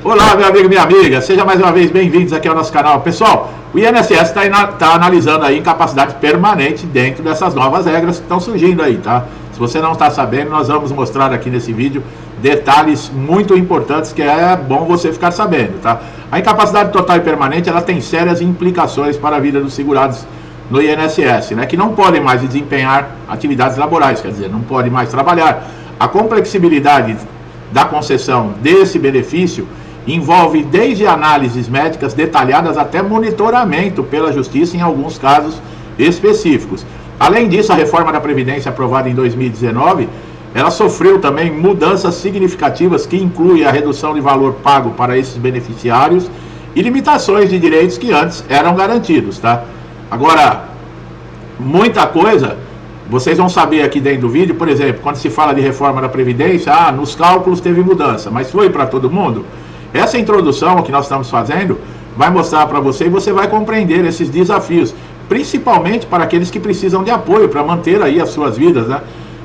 Olá, meu amigo e minha amiga, seja mais uma vez bem-vindos aqui ao nosso canal. Pessoal, o INSS está analisando aí incapacidade permanente dentro dessas novas regras que estão surgindo aí, tá? Se você não está sabendo, nós vamos mostrar aqui nesse vídeo detalhes muito importantes que é bom você ficar sabendo, tá? A incapacidade total e permanente, ela tem sérias implicações para a vida dos segurados no INSS, né? Que não podem mais desempenhar atividades laborais, quer dizer, não podem mais trabalhar. A complexibilidade da concessão desse benefício envolve desde análises médicas detalhadas até monitoramento pela Justiça em alguns casos específicos. Além disso, a reforma da Previdência aprovada em 2019, ela sofreu também mudanças significativas que incluem a redução de valor pago para esses beneficiários e limitações de direitos que antes eram garantidos, tá? Agora, muita coisa vocês vão saber aqui dentro do vídeo, por exemplo, quando se fala de reforma da Previdência, nos cálculos teve mudança, mas foi para todo mundo? Essa introdução que nós estamos fazendo vai mostrar para você e você vai compreender esses desafios, principalmente para aqueles que precisam de apoio para manter aí as suas vidas, né?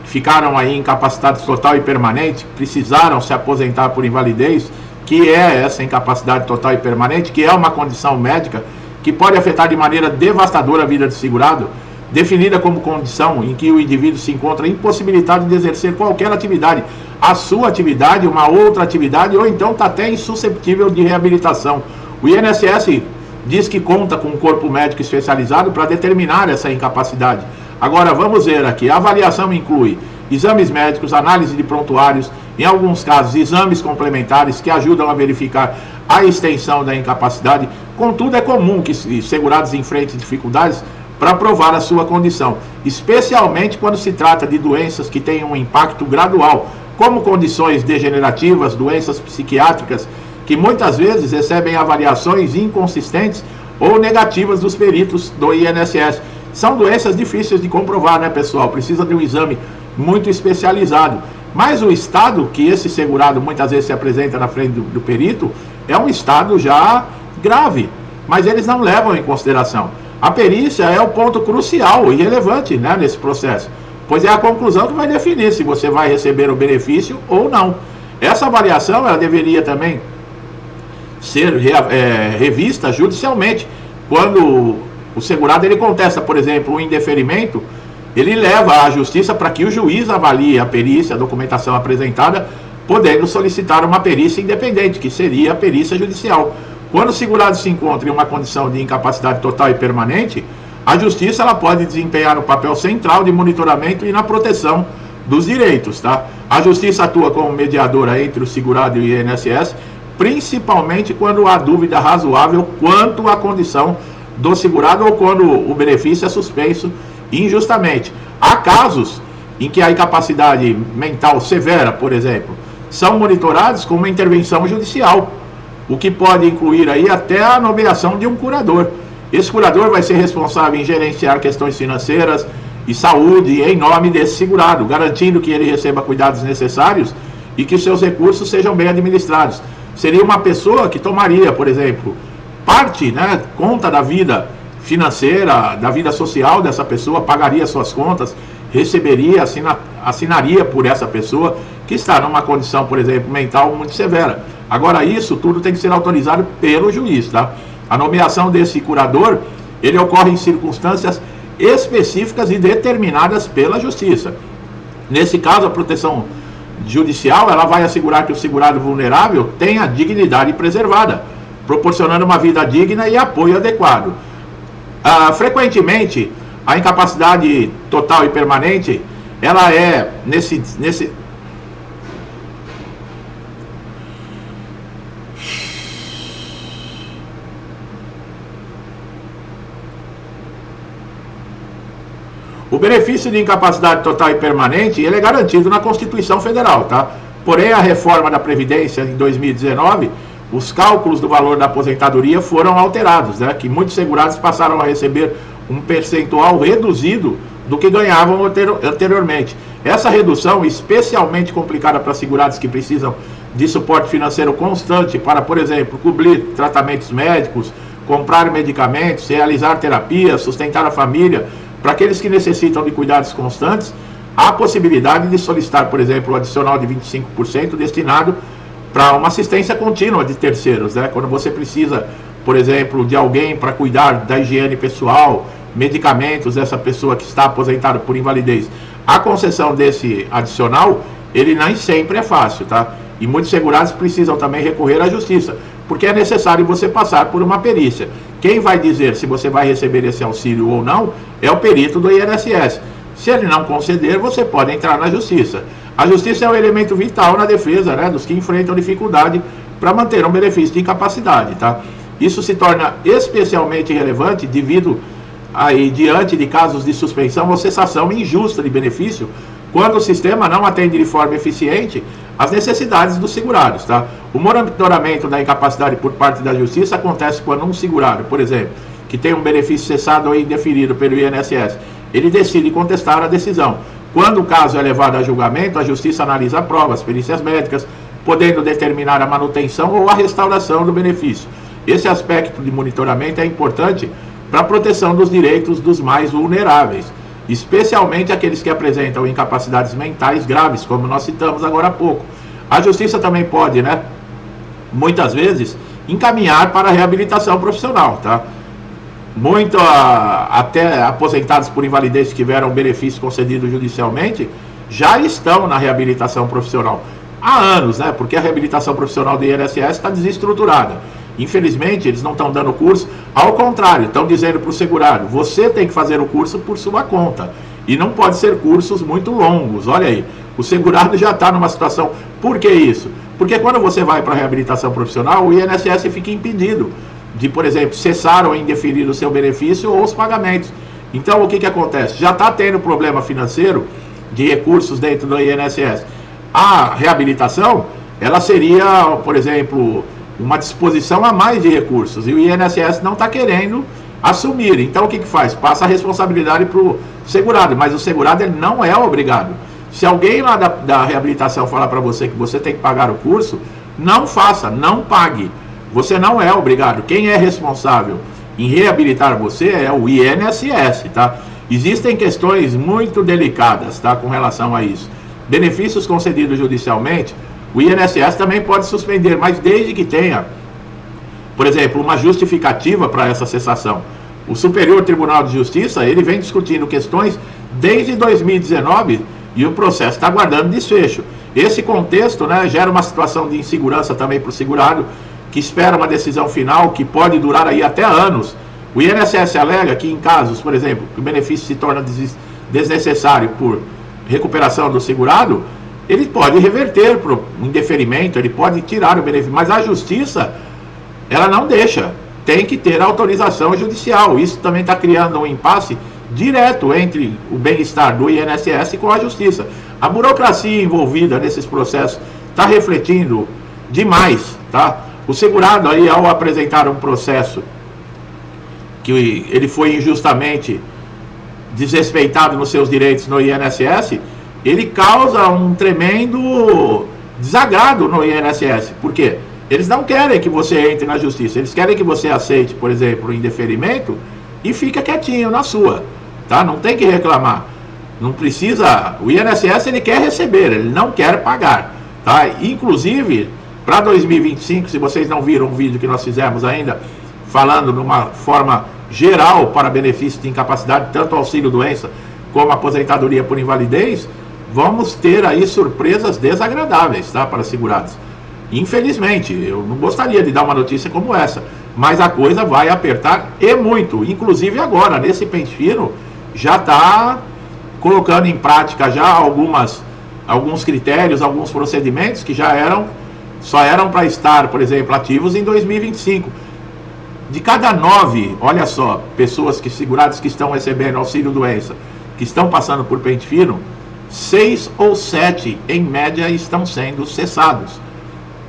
Ficaram aí incapacitados total e permanente, precisaram se aposentar por invalidez, que é essa incapacidade total e permanente, que é uma condição médica que pode afetar de maneira devastadora a vida do segurado, definida como condição em que o indivíduo se encontra impossibilitado de exercer qualquer atividade, a sua atividade, uma outra atividade, ou então está até insusceptível de reabilitação. O INSS diz que conta com um corpo médico especializado para determinar essa incapacidade. Agora vamos ver aqui, a avaliação inclui exames médicos, análise de prontuários, em alguns casos exames complementares que ajudam a verificar a extensão da incapacidade. Contudo, é comum que segurados enfrentem dificuldades para provar a sua condição, especialmente quando se trata de doenças que têm um impacto gradual, como condições degenerativas, doenças psiquiátricas, que muitas vezes recebem avaliações inconsistentes ou negativas dos peritos do INSS. São doenças difíceis de comprovar, né, pessoal? Precisa de um exame muito especializado. Mas o estado que esse segurado muitas vezes se apresenta na frente do perito é um estado já grave, mas eles não levam em consideração. A perícia é o ponto crucial e relevante, né, nesse processo, pois é a conclusão que vai definir se você vai receber o benefício ou não. Essa avaliação ela deveria também ser revista judicialmente. Quando o segurado ele contesta, por exemplo, um indeferimento, ele leva à justiça para que o juiz avalie a perícia, a documentação apresentada, podendo solicitar uma perícia independente, que seria a perícia judicial. Quando o segurado se encontra em uma condição de incapacidade total e permanente, a justiça ela pode desempenhar um papel central de monitoramento e na proteção dos direitos, tá? A justiça atua como mediadora entre o segurado e o INSS, principalmente quando há dúvida razoável quanto à condição do segurado ou quando o benefício é suspenso injustamente. Há casos em que a incapacidade mental severa, por exemplo, são monitorados com uma intervenção judicial, o que pode incluir aí até a nomeação de um curador. Esse curador vai ser responsável em gerenciar questões financeiras e saúde em nome desse segurado, garantindo que ele receba cuidados necessários e que seus recursos sejam bem administrados. Seria uma pessoa que tomaria, por exemplo, parte, né, conta da vida financeira, da vida social dessa pessoa, pagaria suas contas, receberia, assinaria por essa pessoa que está numa condição, por exemplo, mental muito severa. Agora, isso tudo tem que ser autorizado pelo juiz, tá? A nomeação desse curador, ele ocorre em circunstâncias específicas e determinadas pela justiça. Nesse caso, a proteção judicial, ela vai assegurar que o segurado vulnerável tenha dignidade preservada, proporcionando uma vida digna e apoio adequado. Frequentemente, a incapacidade total e permanente, ela é O benefício de incapacidade total e permanente, ele é garantido na Constituição Federal, tá? Porém, a reforma da Previdência em 2019, os cálculos do valor da aposentadoria foram alterados, né? Que muitos segurados passaram a receber um percentual reduzido do que ganhavam anteriormente. Essa redução, especialmente complicada para segurados que precisam de suporte financeiro constante para, por exemplo, cobrir tratamentos médicos, comprar medicamentos, realizar terapia, sustentar a família. Para aqueles que necessitam de cuidados constantes, há a possibilidade de solicitar, por exemplo, o adicional de 25% destinado para uma assistência contínua de terceiros, né? Quando você precisa, por exemplo, de alguém para cuidar da higiene pessoal, medicamentos dessa pessoa que está aposentada por invalidez, a concessão desse adicional, ele nem sempre é fácil, tá? E muitos segurados precisam também recorrer à justiça, porque é necessário você passar por uma perícia. Quem vai dizer se você vai receber esse auxílio ou não é o perito do INSS. Se ele não conceder, você pode entrar na justiça. A justiça é um elemento vital na defesa, né, dos que enfrentam dificuldade para manter um benefício de incapacidade, tá? Isso se torna especialmente relevante devido aí diante de casos de suspensão ou cessação injusta de benefício, quando o sistema não atende de forma eficiente às necessidades dos segurados, tá? O monitoramento da incapacidade por parte da justiça acontece quando um segurado, por exemplo, que tem um benefício cessado ou indeferido pelo INSS, ele decide contestar a decisão. Quando o caso é levado a julgamento, a justiça analisa provas, perícias médicas, podendo determinar a manutenção ou a restauração do benefício. Esse aspecto de monitoramento é importante para a proteção dos direitos dos mais vulneráveis, especialmente aqueles que apresentam incapacidades mentais graves, como nós citamos agora há pouco. A justiça também pode, né, muitas vezes, encaminhar para a reabilitação profissional, tá? Até aposentados por invalidez que tiveram benefício concedido judicialmente, já estão na reabilitação profissional há anos, né? Porque a reabilitação profissional do INSS está desestruturada. Infelizmente, eles não estão dando curso, ao contrário, estão dizendo para o segurado, você tem que fazer o curso por sua conta, e não pode ser cursos muito longos. Olha aí, o segurado já está numa situação. Por que isso? Porque quando você vai para a reabilitação profissional, o INSS fica impedido de, por exemplo, cessar ou indeferir o seu benefício ou os pagamentos. Então, o que acontece? Já está tendo problema financeiro de recursos dentro do INSS. A reabilitação, ela seria, por exemplo, uma disposição a mais de recursos, e o INSS não está querendo assumir. Então, o que faz? Passa a responsabilidade para o segurado, mas o segurado ele não é obrigado. Se alguém lá da reabilitação falar para você que você tem que pagar o curso, não faça, não pague. Você não é obrigado. Quem é responsável em reabilitar você é o INSS, tá? Existem questões muito delicadas, tá, com relação a isso. Benefícios concedidos judicialmente, o INSS também pode suspender, mas desde que tenha, por exemplo, uma justificativa para essa cessação. O Superior Tribunal de Justiça, ele vem discutindo questões desde 2019 e o processo está aguardando desfecho. Esse contexto, né, gera uma situação de insegurança também para o segurado, que espera uma decisão final que pode durar aí até anos. O INSS alega que em casos, por exemplo, que o benefício se torna desnecessário por recuperação do segurado, ele pode reverter para o indeferimento, ele pode tirar o benefício, mas a justiça, ela não deixa, tem que ter autorização judicial. Isso também está criando um impasse direto entre o bem-estar do INSS com a justiça. A burocracia envolvida nesses processos está refletindo demais, tá? O segurado aí, ao apresentar um processo que ele foi injustamente desrespeitado nos seus direitos no INSS, ele causa um tremendo desagrado no INSS. Por quê? Eles não querem que você entre na justiça, eles querem que você aceite, por exemplo, o indeferimento e fica quietinho na sua, tá? Não tem que reclamar, não precisa. O INSS ele quer receber, ele não quer pagar, tá? Inclusive, para 2025, se vocês não viram um vídeo que nós fizemos ainda, falando numa forma geral para benefício de incapacidade, tanto auxílio-doença como aposentadoria por invalidez, vamos ter aí surpresas desagradáveis, tá, para segurados. Infelizmente, eu não gostaria de dar uma notícia como essa, mas a coisa vai apertar e muito. Inclusive agora, nesse pente fino, já está colocando em prática já alguns critérios, alguns procedimentos que só eram para estar, por exemplo, ativos em 2025. De cada 9, olha só, pessoas seguradas que estão recebendo auxílio-doença, que estão passando por pente fino, 6 ou 7, em média, estão sendo cessados.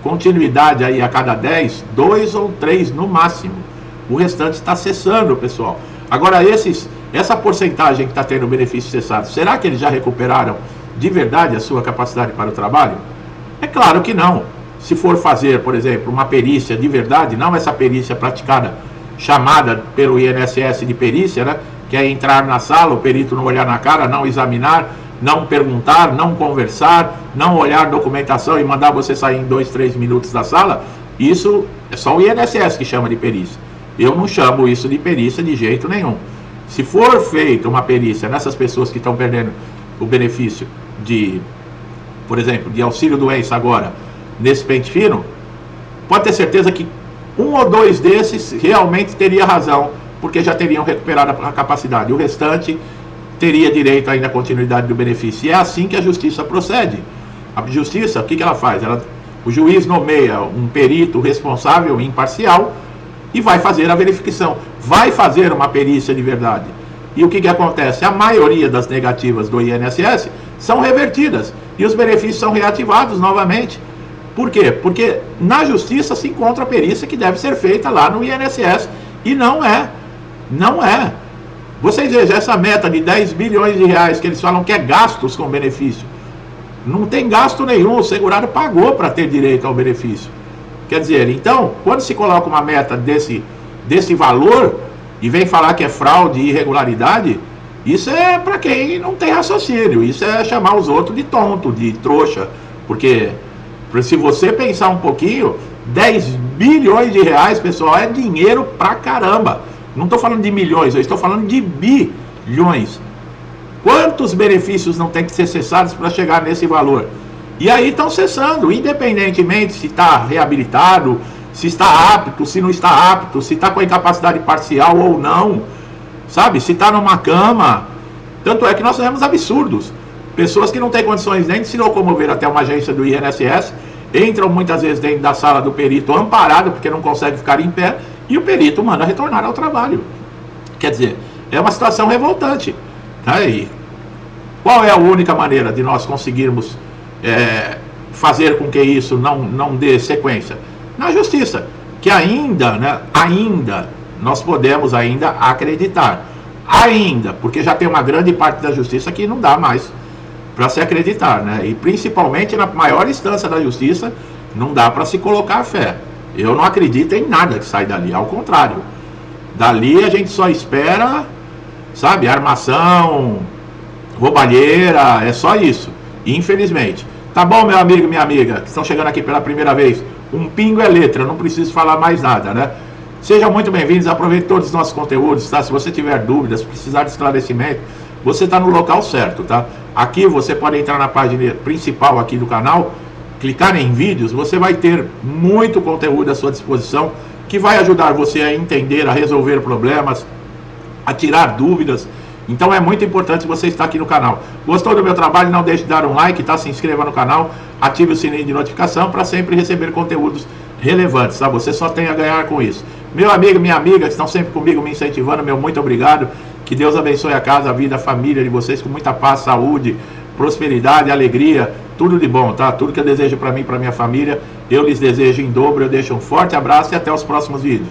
Continuidade aí a cada 10, 2 ou 3 no máximo. O restante está cessando, pessoal. Agora, essa porcentagem que está tendo benefício cessado, será que eles já recuperaram de verdade a sua capacidade para o trabalho? É claro que não. Se for fazer, por exemplo, uma perícia de verdade, não essa perícia praticada, chamada pelo INSS de perícia, né, que é entrar na sala, o perito não olhar na cara, não examinar, não perguntar, não conversar, não olhar documentação e mandar você sair em 2, 3 minutos da sala, isso é só o INSS que chama de perícia. Eu não chamo isso de perícia de jeito nenhum. Se for feita uma perícia nessas pessoas que estão perdendo o benefício de, por exemplo, de auxílio-doença agora, nesse pente fino, pode ter certeza que 1 ou 2 desses realmente teria razão, porque já teriam recuperado a capacidade. O restante teria direito ainda à continuidade do benefício. E é assim que a justiça procede. A justiça, o que ela faz? O juiz nomeia um perito responsável e imparcial e vai fazer a verificação, vai fazer uma perícia de verdade. E o que acontece? A maioria das negativas do INSS são revertidas e os benefícios são reativados novamente. Por quê? Porque na justiça se encontra a perícia que deve ser feita lá no INSS e não é. Não é. Vocês vejam, essa meta de 10 bilhões de reais que eles falam que é gastos com benefício, não tem gasto nenhum, o segurado pagou para ter direito ao benefício. Quer dizer, então, quando se coloca uma meta desse valor e vem falar que é fraude e irregularidade, isso é para quem não tem raciocínio, isso é chamar os outros de tonto, de trouxa, porque se você pensar um pouquinho, 10 bilhões de reais, pessoal, é dinheiro pra caramba. Não estou falando de milhões, eu estou falando de bilhões. Quantos benefícios não tem que ser cessados para chegar nesse valor? E aí estão cessando, independentemente se está reabilitado, se está apto, se não está apto, se está com a incapacidade parcial ou não, sabe? Se está numa cama. Tanto é que nós temos absurdos. Pessoas que não têm condições nem de se locomover até uma agência do INSS, entram muitas vezes dentro da sala do perito amparado, porque não consegue ficar em pé, e o perito manda retornar ao trabalho. Quer dizer, é uma situação revoltante. Aí, qual é a única maneira de nós conseguirmos fazer com que isso não dê sequência? Na justiça, que ainda nós podemos ainda acreditar. Ainda, porque já tem uma grande parte da justiça que não dá mais para se acreditar, né? E principalmente na maior instância da justiça, não dá para se colocar fé. Eu não acredito em nada que sai dali, ao contrário. Dali a gente só espera, sabe, armação, roubalheira, é só isso, infelizmente. Tá bom, meu amigo e minha amiga, que estão chegando aqui pela primeira vez, um pingo é letra, não preciso falar mais nada, né? Sejam muito bem-vindos, aproveite todos os nossos conteúdos, tá? Se você tiver dúvidas, precisar de esclarecimento, você está no local certo, tá? Aqui você pode entrar na página principal aqui do canal, clicar em vídeos, você vai ter muito conteúdo à sua disposição, que vai ajudar você a entender, a resolver problemas, a tirar dúvidas. Então é muito importante você estar aqui no canal. Gostou do meu trabalho? Não deixe de dar um like, tá? Se inscreva no canal, ative o sininho de notificação para sempre receber conteúdos relevantes, tá? Você só tem a ganhar com isso. Meu amigo, minha amiga, que estão sempre comigo me incentivando, meu muito obrigado. Que Deus abençoe a casa, a vida, a família de vocês com muita paz, saúde, prosperidade, alegria, tudo de bom, tá? Tudo que eu desejo para mim e para minha família, eu lhes desejo em dobro. Eu deixo um forte abraço e até os próximos vídeos.